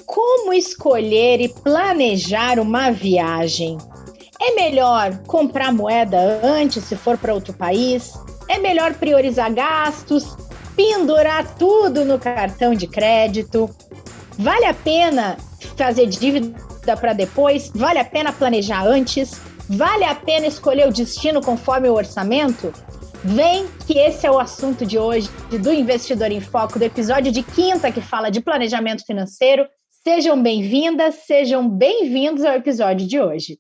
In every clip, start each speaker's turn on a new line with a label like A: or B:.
A: Como escolher e planejar uma viagem? É melhor comprar moeda antes, se for para outro país? É melhor priorizar gastos? Pendurar tudo no cartão de crédito? Vale a pena fazer dívida para depois? Vale a pena planejar antes? Vale a pena escolher o destino conforme o orçamento? Vem que esse é o assunto de hoje, do Investidor em Foco, do episódio de quinta que fala de planejamento financeiro. Sejam bem-vindas, sejam bem-vindos ao episódio de hoje.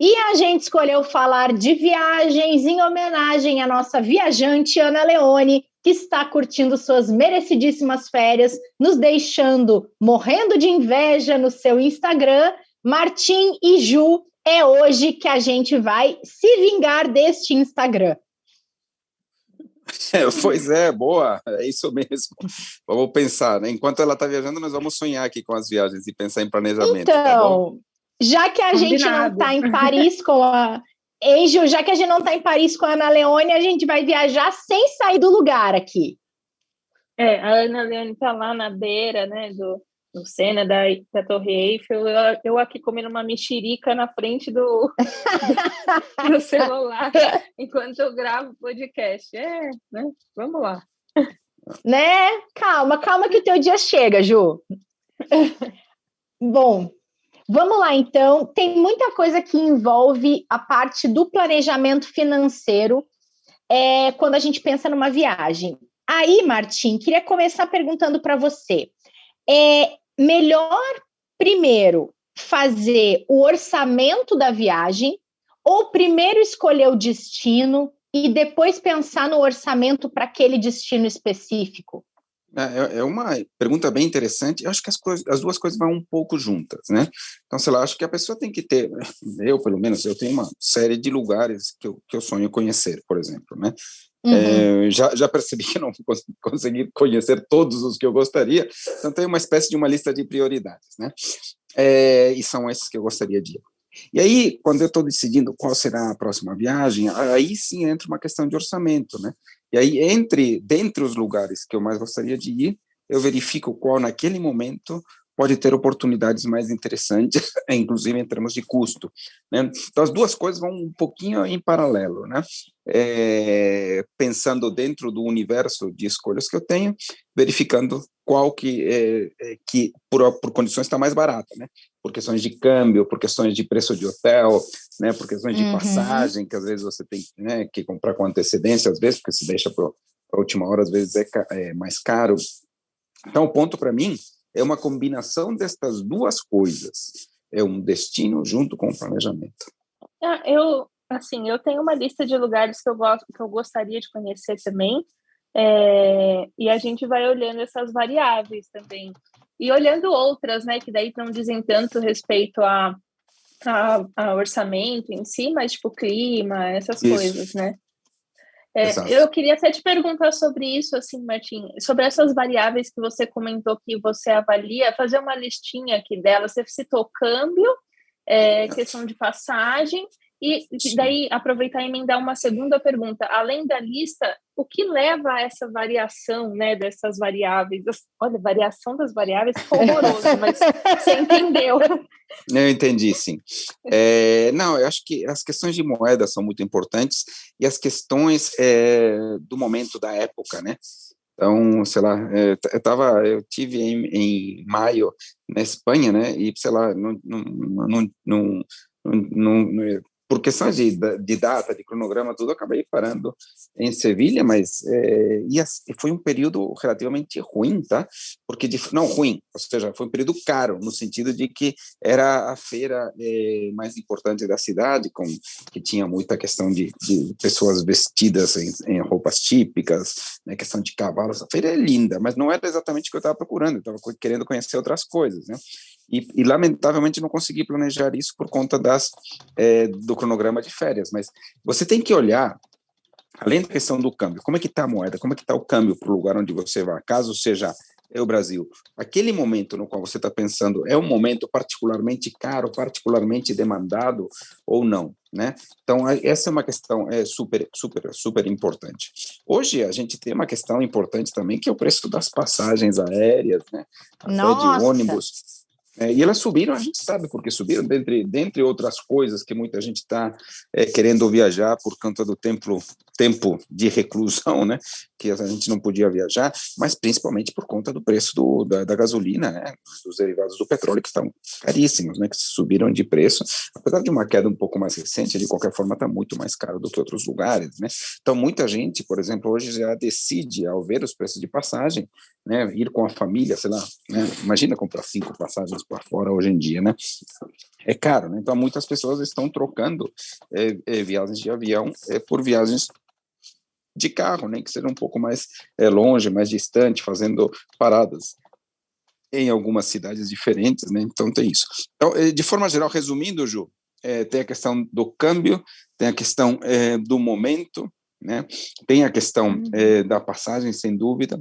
A: E a gente escolheu falar de viagens em homenagem à nossa viajante Ana Leone, que está curtindo suas merecidíssimas férias, nos deixando morrendo de inveja no seu Instagram. Martim e Ju, é hoje que a gente vai se vingar deste Instagram.
B: Pois é, boa, é isso mesmo. Vamos pensar, né? Enquanto ela está viajando, nós vamos sonhar aqui com as viagens e pensar em planejamento,
A: então,
B: tá bom?
A: Já que a gente não está em Paris com a... Angel, já que a gente não está em Paris com a Ana Leone, a gente vai viajar sem sair do lugar aqui.
C: A Ana Leone está lá na beira, né, do Sena, da Torre Eiffel, eu aqui comendo uma mexerica na frente do celular, enquanto eu gravo o podcast. Né? Vamos lá.
A: Né? Calma que o teu dia chega, Ju. Bom, vamos lá, então. Tem muita coisa que envolve a parte do planejamento financeiro quando a gente pensa numa viagem. Aí, Martim, queria começar perguntando para você. Melhor, primeiro, fazer o orçamento da viagem ou primeiro escolher o destino e depois pensar no orçamento para aquele destino específico?
B: É uma pergunta bem interessante. Eu acho que as duas coisas vão um pouco juntas, né? Então, sei lá, acho que a pessoa tem que ter, pelo menos, eu tenho uma série de lugares que eu sonho conhecer, por exemplo, né? Uhum. Já percebi que não consegui conhecer todos os que eu gostaria, então tenho uma espécie de uma lista de prioridades, né? E são esses que eu gostaria de ir. E aí, quando eu estou decidindo qual será a próxima viagem, aí sim entra uma questão de orçamento, né? E aí, dentre os lugares que eu mais gostaria de ir, eu verifico qual, naquele momento, pode ter oportunidades mais interessantes, inclusive em termos de custo, né? Então, as duas coisas vão um pouquinho em paralelo, né? Pensando dentro do universo de escolhas que eu tenho, verificando qual que por condições está mais barata, né? Por questões de câmbio, por questões de preço de hotel, né? Por questões de passagem, que às vezes você tem, né, que comprar com antecedência, às vezes, porque se deixa para a última hora, às vezes é mais caro. Então, o ponto para mim é uma combinação destas duas coisas. É um destino junto com o planejamento.
C: Eu tenho uma lista de lugares que eu gostaria de conhecer também, e a gente vai olhando essas variáveis também. E olhando outras, né, que daí não dizem tanto respeito a orçamento em si, mas tipo clima, essas coisas, né? Eu queria até te perguntar sobre isso, assim, Martim, sobre essas variáveis que você comentou que você avalia, fazer uma listinha aqui delas. Você citou câmbio, questão de passagem, e daí aproveitar e emendar uma segunda pergunta. Além da lista, o que leva a essa variação, né, dessas variáveis? Olha, variação das variáveis ficou horroroso, mas você entendeu.
B: Eu entendi, sim. Não, eu acho que as questões de moeda são muito importantes e as questões do momento da época, né? Então, sei lá, eu tive em maio na Espanha, né? E sei lá, por questões de data, de cronograma, tudo, eu acabei parando em Sevilha, mas foi um período relativamente ruim, tá? Porque, não ruim, ou seja, foi um período caro, no sentido de que era a feira mais importante da cidade, que tinha muita questão de pessoas vestidas em roupas típicas, né, questão de cavalos. A feira é linda, mas não era exatamente o que eu estava procurando, eu estava querendo conhecer outras coisas, né? E lamentavelmente não consegui planejar isso por conta do cronograma de férias, mas você tem que olhar, além da questão do câmbio, como é que está a moeda, como é que está o câmbio para o lugar onde você vai, caso seja o Brasil. Aquele momento no qual você está pensando é um momento particularmente caro, particularmente demandado ou não? né? Então, essa é uma questão super, super, super importante. Hoje, a gente tem uma questão importante também, que é o preço das passagens aéreas, né? Até de
A: Nossa!
B: ônibus. E elas subiram, a gente sabe porque subiram, dentre outras coisas que muita gente está querendo viajar por conta do tempo de reclusão, né, que a gente não podia viajar, mas principalmente por conta do preço da gasolina, né, dos derivados do petróleo, que estão caríssimos, né, que subiram de preço, apesar de uma queda um pouco mais recente, de qualquer forma está muito mais caro do que outros lugares, né. Então muita gente, por exemplo, hoje já decide, ao ver os preços de passagem, né, ir com a família, sei lá, né, imagina comprar 5 passagens para fora hoje em dia, né, é caro, né? Então muitas pessoas estão trocando viagens de avião por viagens de carro, né, que seja um pouco mais longe, mais distante, fazendo paradas em algumas cidades diferentes, né? Então tem isso. Então, de forma geral, resumindo, Ju, tem a questão do câmbio, tem a questão do momento, né? Tem a questão da passagem, sem dúvida,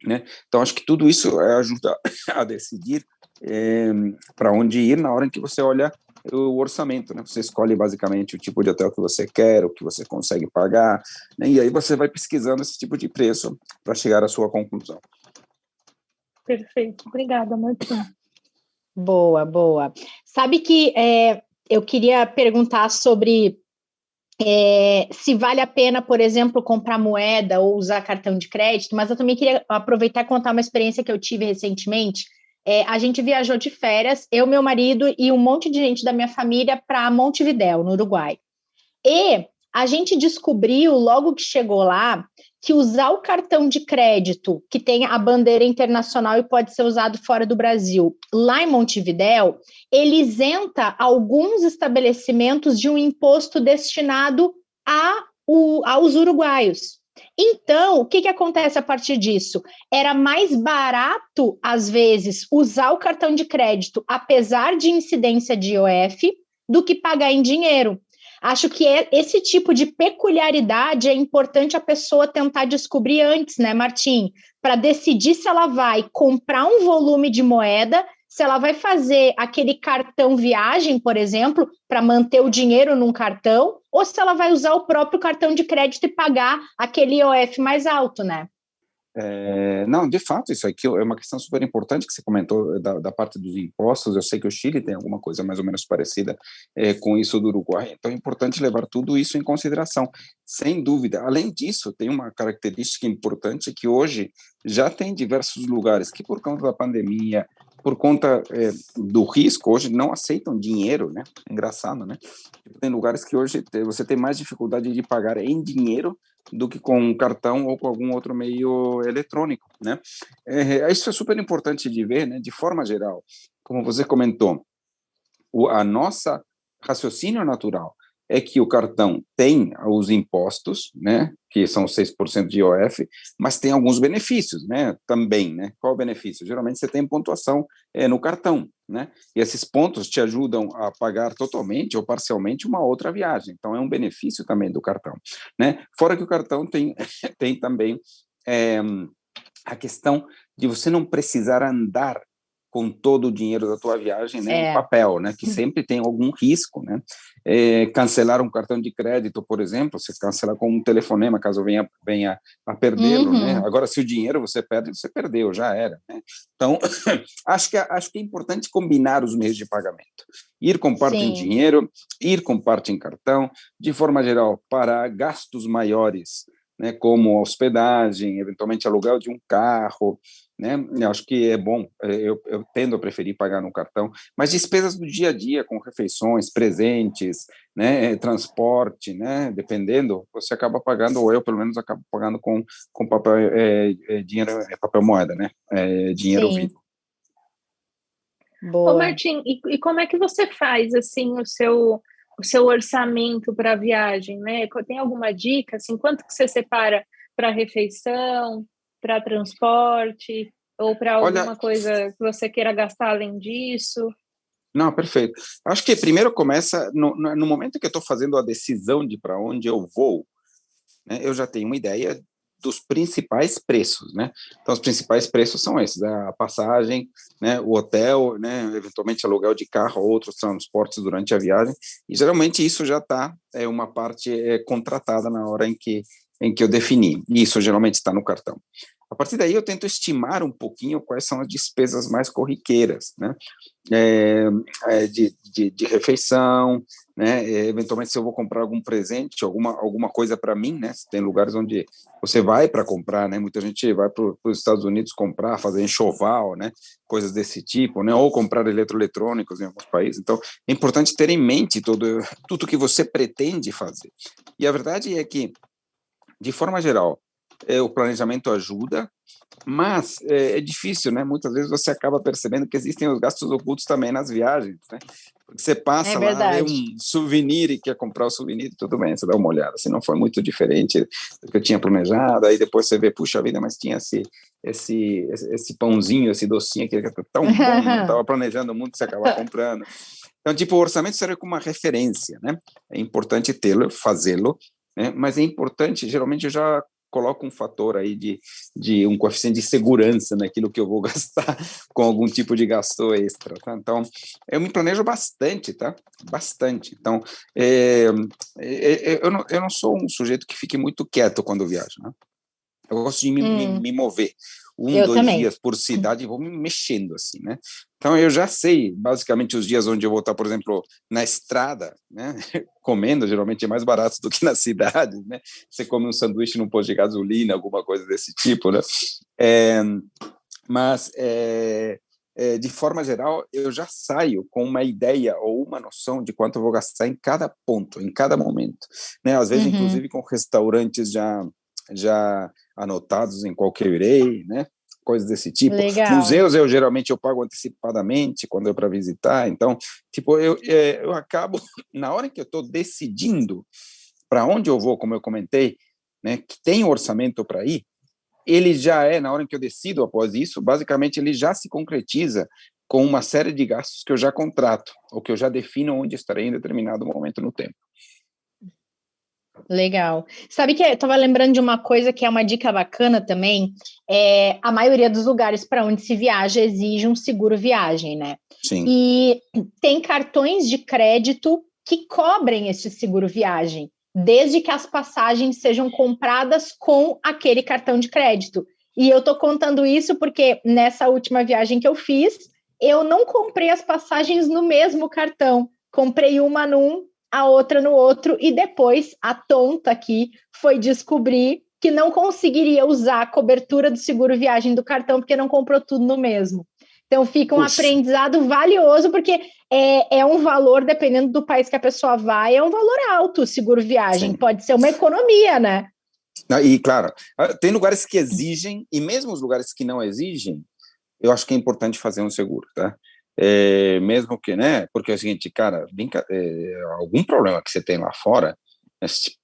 B: né? Então acho que tudo isso ajuda a decidir para onde ir na hora em que você olha o orçamento, né? Você escolhe basicamente o tipo de hotel que você quer, o que você consegue pagar, né? E aí você vai pesquisando esse tipo de preço para chegar à sua conclusão.
C: Perfeito, obrigada, Martim.
A: Boa, boa. Sabe que eu queria perguntar sobre se vale a pena, por exemplo, comprar moeda ou usar cartão de crédito, mas eu também queria aproveitar e contar uma experiência que eu tive recentemente. A gente viajou de férias, eu, meu marido e um monte de gente da minha família para Montevidéu, no Uruguai. E a gente descobriu, logo que chegou lá, que usar o cartão de crédito, que tem a bandeira internacional e pode ser usado fora do Brasil, lá em Montevidéu, ele isenta alguns estabelecimentos de um imposto destinado aos uruguaios. Então, o que acontece a partir disso? Era mais barato, às vezes, usar o cartão de crédito, apesar de incidência de IOF, do que pagar em dinheiro. Acho que esse tipo de peculiaridade é importante a pessoa tentar descobrir antes, né, Martim? Para decidir se ela vai comprar um volume de moeda, se ela vai fazer aquele cartão viagem, por exemplo, para manter o dinheiro num cartão, ou se ela vai usar o próprio cartão de crédito e pagar aquele IOF mais alto, né?
B: Não, de fato, isso aqui é uma questão super importante que você comentou da parte dos impostos. Eu sei que o Chile tem alguma coisa mais ou menos parecida com isso do Uruguai, então é importante levar tudo isso em consideração, sem dúvida. Além disso, tem uma característica importante que hoje já tem diversos lugares que, por conta da pandemia, por conta do risco, hoje não aceitam dinheiro, né? Engraçado, né? Tem lugares que hoje você tem mais dificuldade de pagar em dinheiro do que com um cartão ou com algum outro meio eletrônico, né? Isso é super importante de ver, né? De forma geral, como você comentou, a nossa raciocínio natural é que o cartão tem os impostos, né, que são 6% de IOF, mas tem alguns benefícios, né, também, né? Qual o benefício? Geralmente você tem pontuação no cartão, né? E esses pontos te ajudam a pagar totalmente ou parcialmente uma outra viagem. Então é um benefício também do cartão, né? Fora que o cartão tem tem também a questão de você não precisar andar com todo o dinheiro da tua viagem, né, em papel, né, que sempre tem algum risco, né, cancelar um cartão de crédito, por exemplo, você cancela com um telefonema, caso venha a perdê-lo, né, agora se o dinheiro você perde, você perdeu, já era, né, então, acho que é importante combinar os meios de pagamento, ir com parte em dinheiro, ir com parte em cartão, de forma geral, para gastos maiores, né, como hospedagem, eventualmente aluguel de um carro, né? Eu acho que é bom, eu tendo a preferir pagar no cartão, mas despesas do dia a dia, com refeições, presentes, né, transporte, né, dependendo, você acaba pagando, ou eu pelo menos acabo pagando com papel, dinheiro, papel moeda, né, dinheiro vivo.
C: Boa. Ô, Martim, e como é que você faz, assim, o seu orçamento para a viagem, né? Tem alguma dica, assim, quanto que você separa para refeição, para transporte, ou para alguma coisa que você queira gastar além disso?
B: Não, perfeito. Acho que primeiro começa, no momento que eu estou fazendo a decisão de para onde eu vou, né, eu já tenho uma ideia dos principais preços, né? Então, os principais preços são esses: a passagem, né, o hotel, né, eventualmente aluguel de carro, outros transportes durante a viagem, e geralmente isso já está uma parte contratada na hora em que eu defini. Isso geralmente está no cartão. A partir daí, eu tento estimar um pouquinho quais são as despesas mais corriqueiras, né? De refeição, né? Eventualmente, se eu vou comprar algum presente, alguma coisa para mim, né? Tem lugares onde você vai para comprar, né? Muita gente vai para os Estados Unidos comprar, fazer enxoval, né? Coisas desse tipo, né? Ou comprar eletroeletrônicos em alguns países. Então, é importante ter em mente tudo que você pretende fazer. E a verdade é que, de forma geral, o planejamento ajuda, mas é difícil, né? Muitas vezes você acaba percebendo que existem os gastos ocultos também nas viagens, né? Porque você passa lá, vê um souvenir e quer comprar o souvenir, tudo bem, você dá uma olhada, se não foi muito diferente do que eu tinha planejado, aí depois você vê, puxa vida, mas tinha esse pãozinho, esse docinho que era tão bom, não estava planejando muito, você acaba comprando. Então, tipo, o orçamento serve como uma referência, né? É importante tê-lo, fazê-lo, né? Mas é importante, geralmente eu já coloco um fator aí de um coeficiente de segurança naquilo que eu vou gastar com algum tipo de gasto extra, tá? Então, eu me planejo bastante, tá? Bastante. Então, eu não sou um sujeito que fique muito quieto quando viajo, né? Eu gosto de me mover. Dois dias por cidade, vou me mexendo assim, né? Então, eu já sei, basicamente, os dias onde eu vou estar, por exemplo, na estrada, né? Comendo, geralmente é mais barato do que na cidade, né? Você come um sanduíche num posto de gasolina, alguma coisa desse tipo, né? Mas, de forma geral, eu já saio com uma ideia ou uma noção de quanto eu vou gastar em cada ponto, em cada momento, né? Às vezes, inclusive, com restaurantes já anotados em qual que eu irei, né? Coisas desse tipo.
A: Legal.
B: Museus, geralmente eu pago antecipadamente quando é para visitar, então, tipo, eu acabo, na hora que eu estou decidindo para onde eu vou, como eu comentei, né, que tem orçamento para ir, ele já na hora que eu decido após isso, basicamente ele já se concretiza com uma série de gastos que eu já contrato, ou que eu já defino onde estarei em determinado momento no tempo.
A: Legal. Sabe que eu estava lembrando de uma coisa que é uma dica bacana também, a maioria dos lugares para onde se viaja exige um seguro viagem, né?
B: Sim.
A: E tem cartões de crédito que cobrem esse seguro viagem, desde que as passagens sejam compradas com aquele cartão de crédito. E eu estou contando isso porque nessa última viagem que eu fiz, eu não comprei as passagens no mesmo cartão. Comprei uma num, a outra no outro, e depois a tonta aqui foi descobrir que não conseguiria usar a cobertura do seguro viagem do cartão porque não comprou tudo no mesmo. Então fica um aprendizado valioso, porque é um valor, dependendo do país que a pessoa vai, é um valor alto o seguro viagem. Sim. Pode ser uma economia, né?
B: E, claro, tem lugares que exigem, e mesmo os lugares que não exigem, eu acho que é importante fazer um seguro, tá? Mesmo que, né? Porque é o seguinte, cara, algum problema que você tem lá fora,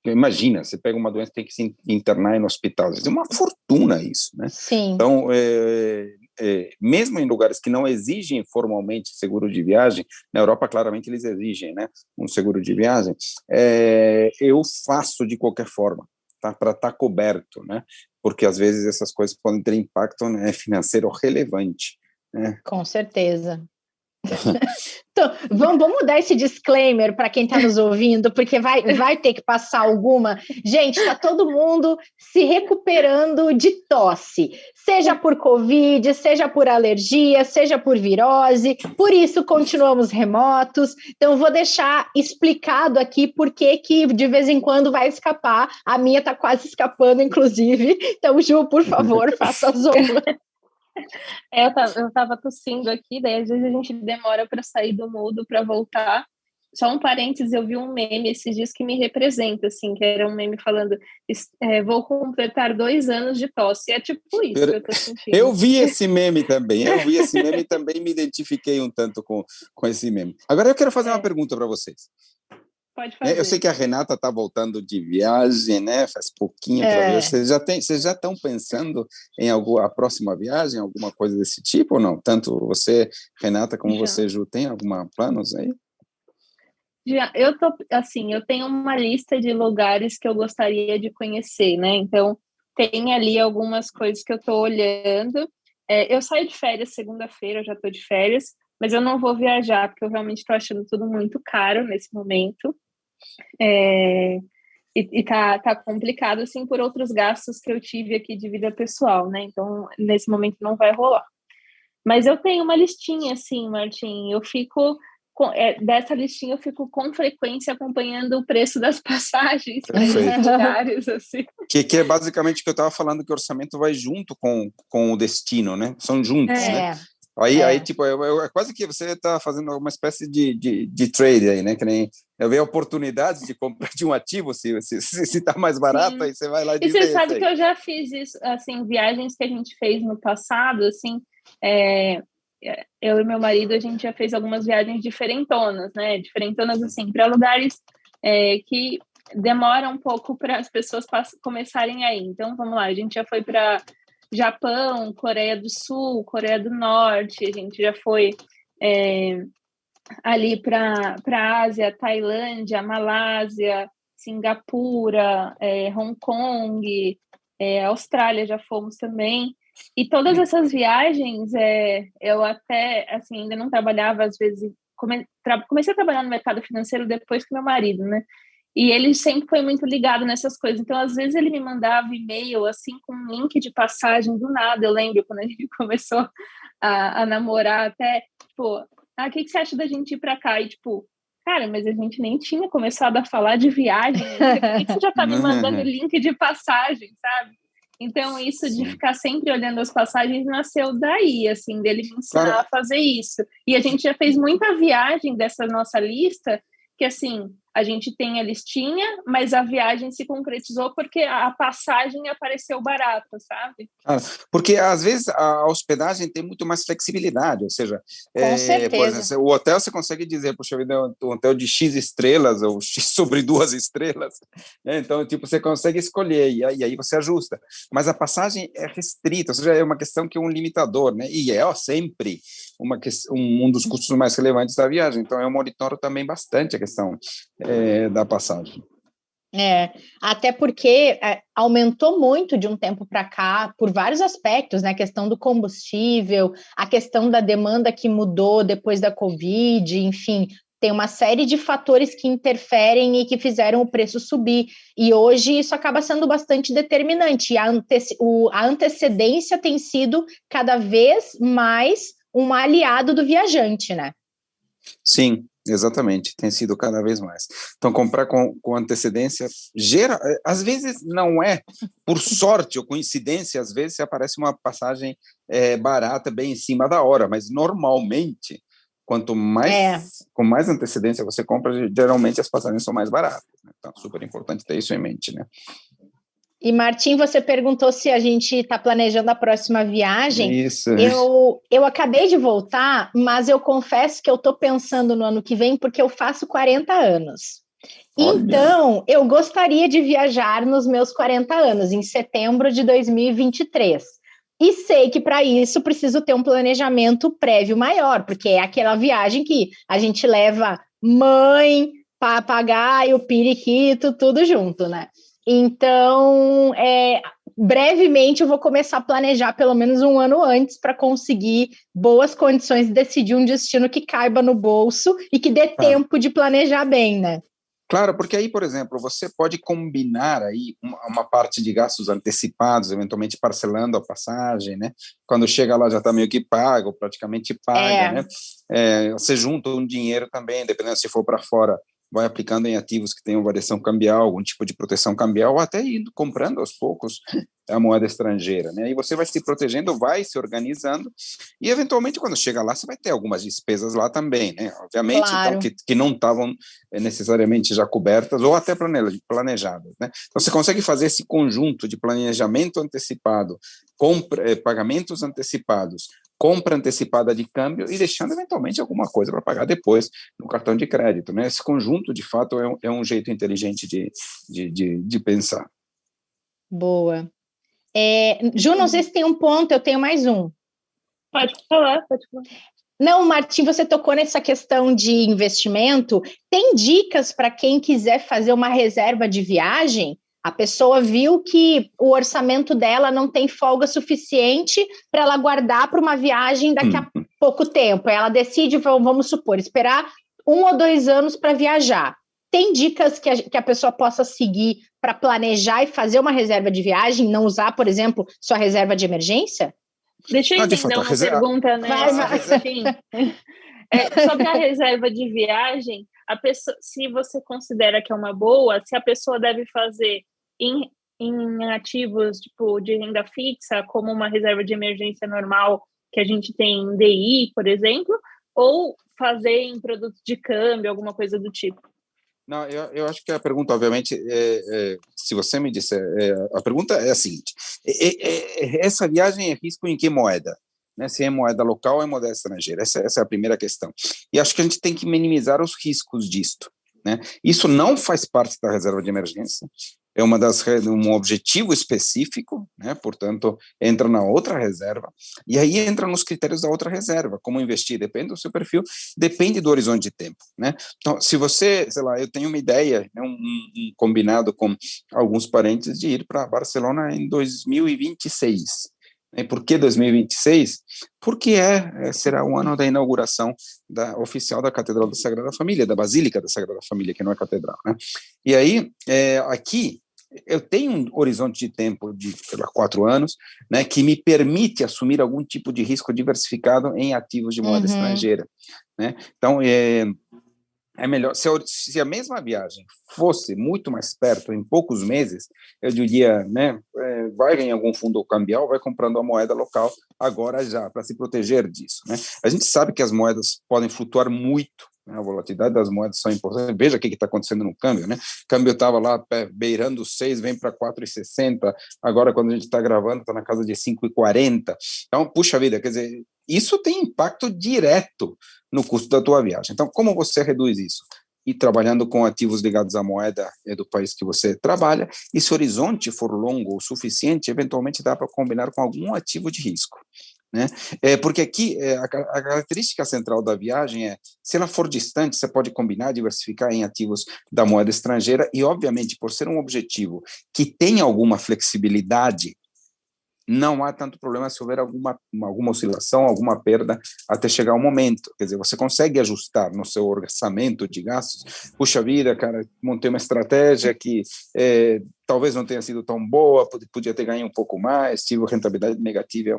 B: imagina, você pega uma doença e tem que se internar no hospital, é uma fortuna isso, né?
A: Sim.
B: Então, mesmo em lugares que não exigem formalmente seguro de viagem, na Europa claramente eles exigem, né, um seguro de viagem, eu faço de qualquer forma, tá, para estar coberto, né? Porque às vezes essas coisas podem ter impacto, né, financeiro relevante, né?
A: Com certeza. Então, vamos mudar esse disclaimer para quem está nos ouvindo, porque vai ter que passar alguma. Gente, está todo mundo se recuperando de tosse, seja por Covid, seja por alergia, seja por virose, por isso continuamos remotos. Então, vou deixar explicado aqui por que de vez em quando vai escapar. A minha está quase escapando, inclusive. Então, Ju, por favor, faça as honras.
C: Eu tava tossindo aqui, daí às vezes a gente demora para sair do mudo para voltar. Só um parênteses, eu vi um meme esses dias que me representa, assim, que era um meme falando, vou completar 2 anos de tosse. É tipo isso que eu tô sentindo.
B: Eu vi esse meme também, e me identifiquei um tanto com esse meme. Agora eu quero fazer uma pergunta para vocês.
C: Pode fazer.
B: Eu sei que a Renata está voltando de viagem, né? Faz pouquinho para ver. Vocês já estão pensando em a próxima viagem, alguma coisa desse tipo ou não? Tanto você, Renata, como você, Ju, tem alguma planos aí?
C: Eu tenho uma lista de lugares que eu gostaria de conhecer, né? Então, tem ali algumas coisas que eu estou olhando. Eu saio de férias segunda-feira, eu já estou de férias, mas eu não vou viajar, porque eu realmente estou achando tudo muito caro nesse momento. E tá complicado, assim, por outros gastos que eu tive aqui de vida pessoal, né? Então, nesse momento não vai rolar. Mas eu tenho uma listinha, assim, Martim, eu fico... dessa listinha eu fico com frequência acompanhando o preço das passagens para esses lugares, assim.
B: Que é basicamente o que eu estava falando, que o orçamento vai junto com o destino, né? São juntos, né? Aí tipo, é quase que você está fazendo uma espécie de trade aí, né? Que nem eu vejo oportunidades de comprar de um ativo, se está mais barato, aí você vai lá e
C: você sabe que eu já fiz isso, assim, viagens que a gente fez no passado, assim, eu e meu marido, a gente já fez algumas viagens diferentonas, né? Diferentonas, assim, para lugares que demora um pouco para as pessoas começarem aí. Então, vamos lá, a gente já foi para Japão, Coreia do Sul, Coreia do Norte, a gente já foi ali para a Ásia, Tailândia, Malásia, Singapura, Hong Kong, Austrália já fomos também. E todas essas viagens, eu até, assim, ainda não trabalhava, às vezes, comecei a trabalhar no mercado financeiro depois que meu marido, né? E ele sempre foi muito ligado nessas coisas. Então, às vezes, ele me mandava e-mail, assim, com um link de passagem do nada. Eu lembro quando a gente começou a namorar, até, tipo, o que você acha da gente ir para cá? E, tipo, cara, mas a gente nem tinha começado a falar de viagem. Por que você já tá me mandando link de passagem, sabe? Então, isso de ficar sempre olhando as passagens nasceu daí, assim, dele me ensinar a fazer isso. E a gente já fez muita viagem dessa nossa lista, que, assim, a gente tem a listinha, mas a viagem se concretizou porque a passagem apareceu barata, sabe?
B: Porque, às vezes, a hospedagem tem muito mais flexibilidade, ou seja,
A: com certeza.
B: Por exemplo, o hotel você consegue dizer, puxa vida, um hotel de X estrelas ou X sobre 2 estrelas, né? Então, tipo, você consegue escolher e aí você ajusta. Mas a passagem é restrita, ou seja, é uma questão que é um limitador, né? E sempre um dos custos mais relevantes da viagem. Então, eu monitoro também bastante a questão da passagem.
A: Até porque aumentou muito de um tempo para cá, por vários aspectos, né? A questão do combustível, a questão da demanda que mudou depois da Covid, enfim, tem uma série de fatores que interferem e que fizeram o preço subir. E hoje isso acaba sendo bastante determinante. E a antecedência tem sido cada vez mais um aliado do viajante, né?
B: Sim, exatamente, tem sido cada vez mais. Então, comprar com antecedência, às vezes não é por sorte ou coincidência, às vezes aparece uma passagem barata, bem em cima da hora, mas normalmente, quanto mais com mais antecedência você compra, geralmente as passagens são mais baratas, né? Então, super importante ter isso em mente, né?
A: E, Martim, você perguntou se a gente está planejando a próxima viagem.
B: Isso.
A: Eu acabei de voltar, mas eu confesso que eu estou pensando no ano que vem porque eu faço 40 anos. Olha. Então, eu gostaria de viajar nos meus 40 anos, em setembro de 2023. E sei que para isso preciso ter um planejamento prévio maior, porque é aquela viagem que a gente leva mãe, papagaio, periquito, tudo junto, né? Então, brevemente eu vou começar a planejar pelo menos um ano antes para conseguir boas condições de decidir um destino que caiba no bolso e que dê tempo de planejar bem, né?
B: Claro, porque aí, por exemplo, você pode combinar aí uma parte de gastos antecipados, eventualmente parcelando a passagem, né? Quando chega lá já está meio que pago, praticamente paga, né? Você junta um dinheiro também, dependendo se for para fora, vai aplicando em ativos que tenham variação cambial, algum tipo de proteção cambial, ou até indo comprando aos poucos a moeda estrangeira, né? E você vai se protegendo, vai se organizando, e eventualmente quando chega lá, você vai ter algumas despesas lá também, né? Obviamente,
A: claro.
B: Então, que não estavam necessariamente já cobertas ou até planejadas, né? Então, você consegue fazer esse conjunto de planejamento antecipado, pagamentos antecipados, compra antecipada de câmbio e deixando eventualmente alguma coisa para pagar depois no cartão de crédito, né? Esse conjunto, de fato, é um jeito inteligente de pensar.
A: Boa. Ju, não sei se tem um ponto, eu tenho mais um.
C: Pode falar.
A: Não, Martim, você tocou nessa questão de investimento. Tem dicas para quem quiser fazer uma reserva de viagem? A pessoa viu que o orçamento dela não tem folga suficiente para ela guardar para uma viagem daqui a pouco tempo. Ela decide, vamos supor, esperar 1 ou 2 anos para viajar. Tem dicas que a pessoa possa seguir para planejar e fazer uma reserva de viagem, não usar, por exemplo, sua reserva de emergência?
C: Deixa eu emendar uma pergunta, né? Sobre a reserva de viagem, a pessoa, se você considera que é uma boa, se a pessoa deve fazer em ativos tipo de renda fixa, como uma reserva de emergência normal que a gente tem em DI, por exemplo, ou fazer em produtos de câmbio, alguma coisa do tipo.
B: Não, eu acho que a pergunta, obviamente, se você me disser, a pergunta é a seguinte: essa viagem é risco em que moeda? Né? Se é moeda local ou é moeda estrangeira? Essa é a primeira questão. E acho que a gente tem que minimizar os riscos disto. Né? Isso não faz parte da reserva de emergência. É um objetivo específico, né? Portanto, entra na outra reserva, e aí entra nos critérios da outra reserva, como investir, depende do seu perfil, depende do horizonte de tempo, né? Então, se você, sei lá, eu tenho uma ideia, né, um combinado com alguns parentes de ir para Barcelona em 2026, e por que 2026? Porque será o ano da inauguração oficial da Catedral da Sagrada Família, da Basílica da Sagrada Família, que não é catedral, né? E aí, aqui, eu tenho um horizonte de tempo de 4 anos, né, que me permite assumir algum tipo de risco diversificado em ativos de moeda estrangeira, né? Então, é melhor, se a mesma viagem fosse muito mais perto, em poucos meses, eu diria, né, vai em algum fundo cambial, vai comprando a moeda local agora já, para se proteger disso, né? A gente sabe que as moedas podem flutuar muito, né? A volatilidade das moedas são importantes. Veja o que está acontecendo no câmbio, né? O câmbio estava lá beirando 6, vem para 4,60, agora quando a gente está gravando está na casa de 5,40. Então, puxa vida, quer dizer, isso tem impacto direto no custo da tua viagem. Então, como você reduz isso? E trabalhando com ativos ligados à moeda do país que você trabalha, e se o horizonte for longo o suficiente, eventualmente dá para combinar com algum ativo de risco, né? Porque aqui a característica central da viagem se ela for distante, você pode combinar, diversificar em ativos da moeda estrangeira, e obviamente, por ser um objetivo que tem alguma flexibilidade, não há tanto problema se houver alguma oscilação, alguma perda, até chegar o momento. Quer dizer, você consegue ajustar no seu orçamento de gastos. Puxa vida, cara, montei uma estratégia que talvez não tenha sido tão boa, podia ter ganho um pouco mais, tive rentabilidade negativa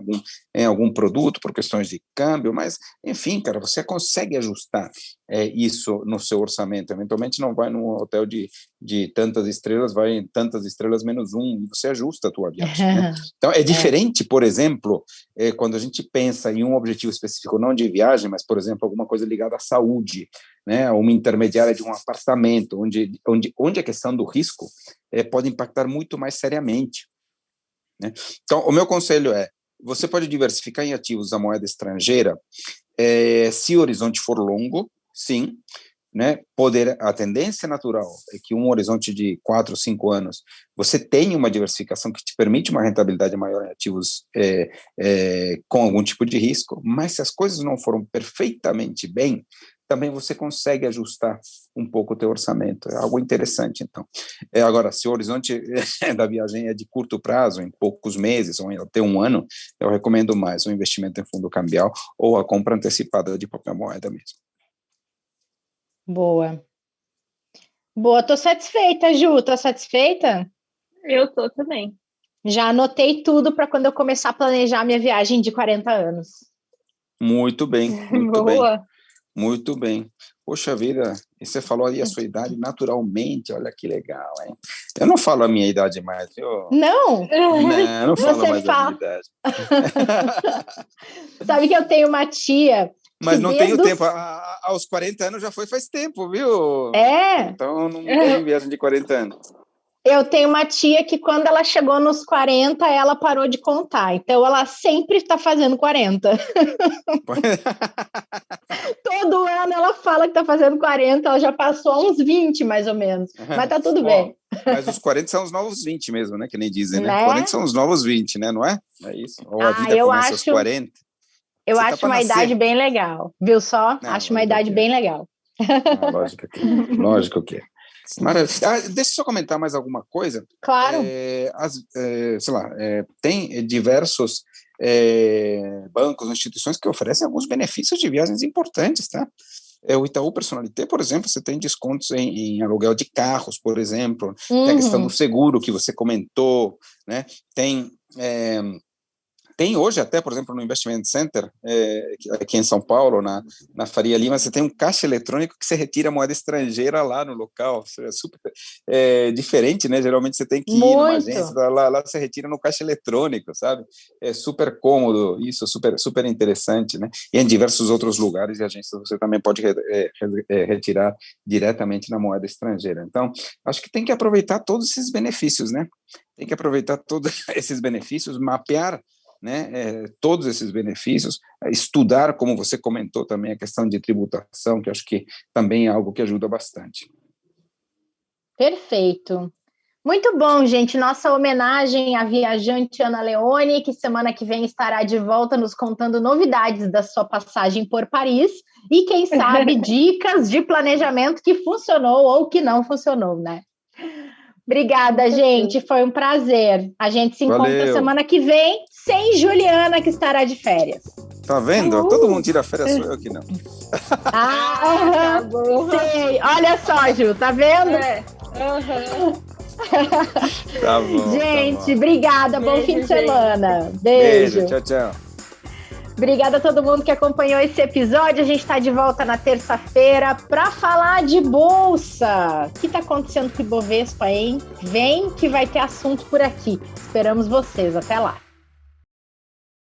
B: em algum produto por questões de câmbio, mas, enfim, cara, você consegue ajustar isso no seu orçamento. Eventualmente não vai num hotel de tantas estrelas, vai em tantas estrelas menos 1, e você ajusta a tua viagem, né? Então, é diferente, por exemplo, quando a gente pensa em um objetivo específico, não de viagem, mas, por exemplo, alguma coisa ligada à saúde, né? Uma intermediária de um apartamento, onde a questão do risco pode impactar muito mais seriamente, né? Então, o meu conselho você pode diversificar em ativos da moeda estrangeira, se o horizonte for longo, sim, né? A tendência natural é que um horizonte de 4, 5 anos, você tenha uma diversificação que te permite uma rentabilidade maior em ativos com algum tipo de risco, mas se as coisas não foram perfeitamente bem, também você consegue ajustar um pouco o teu orçamento. É algo interessante, então. Agora, se o horizonte da viagem é de curto prazo, em poucos meses, ou até 1 ano, eu recomendo mais o investimento em fundo cambial ou a compra antecipada de papel moeda mesmo.
A: Boa. Tô satisfeita, Ju. Tô satisfeita?
C: Eu tô também.
A: Já anotei tudo para quando eu começar a planejar minha viagem de 40 anos.
B: Muito bem, muito
C: Boa.
B: bem. Muito bem. Poxa vida, e você falou aí a sua idade naturalmente, olha que legal, hein? Eu não falo a minha idade mais, viu?
A: Não?
B: Não, não falo mais a minha idade.
A: Sabe que eu tenho uma tia...
B: Mas não tenho tempo, aos 40 anos já faz tempo, viu? Então não tenho viagem de 40 anos.
A: Eu tenho uma tia que quando ela chegou nos 40, ela parou de contar. Então, ela sempre está fazendo 40. Todo ano ela fala que está fazendo 40, ela já passou uns 20, mais ou menos. Mas tá tudo bem.
B: Mas os 40 são os novos 20 mesmo, né? Que nem dizem, né? 40 são os novos 20, né? Não é? É isso. Ou a vida começa aos 40.
A: Eu acho uma idade bem legal. Viu só? Acho uma idade bem legal.
B: Lógico que é. Maravilha. Deixa eu só comentar mais alguma coisa.
A: Claro.
B: Tem diversos bancos, instituições que oferecem alguns benefícios de viagens importantes, tá? O Itaú Personalité, por exemplo, você tem descontos em aluguel de carros, por exemplo. Tem a questão do seguro que você comentou, né? Tem hoje até, por exemplo, no Investment Center, aqui em São Paulo, na Faria Lima, você tem um caixa eletrônico que você retira moeda estrangeira lá no local. É super diferente, né? Geralmente você tem que ir numa agência, lá você retira no caixa eletrônico, sabe? É super cômodo, isso, super, super interessante, né? E em diversos outros lugares e agências você também pode retirar diretamente na moeda estrangeira. Então, acho que tem que aproveitar todos esses benefícios, né? Tem que aproveitar todos esses benefícios, mapear, né, todos esses benefícios, estudar, como você comentou também, a questão de tributação, que acho que também é algo que ajuda bastante.
A: Perfeito. Muito bom, gente. Nossa homenagem à viajante Ana Leone, que semana que vem estará de volta nos contando novidades da sua passagem por Paris e, quem sabe, dicas de planejamento que funcionou ou que não funcionou, né? Obrigada, gente. Foi um prazer. A gente se encontra semana que vem, sem Juliana, que estará de férias.
B: Tá vendo? Todo mundo tira férias, sou eu que não.
A: Sei. Olha só, Ju, tá vendo?
B: Tá bom.
A: Gente, obrigada. Bom fim de semana. Beijo.
B: Tchau, tchau.
A: Obrigada a todo mundo que acompanhou esse episódio. A gente está de volta na terça-feira para falar de bolsa. O que está acontecendo com o Ibovespa, hein? Vem que vai ter assunto por aqui. Esperamos vocês. Até lá.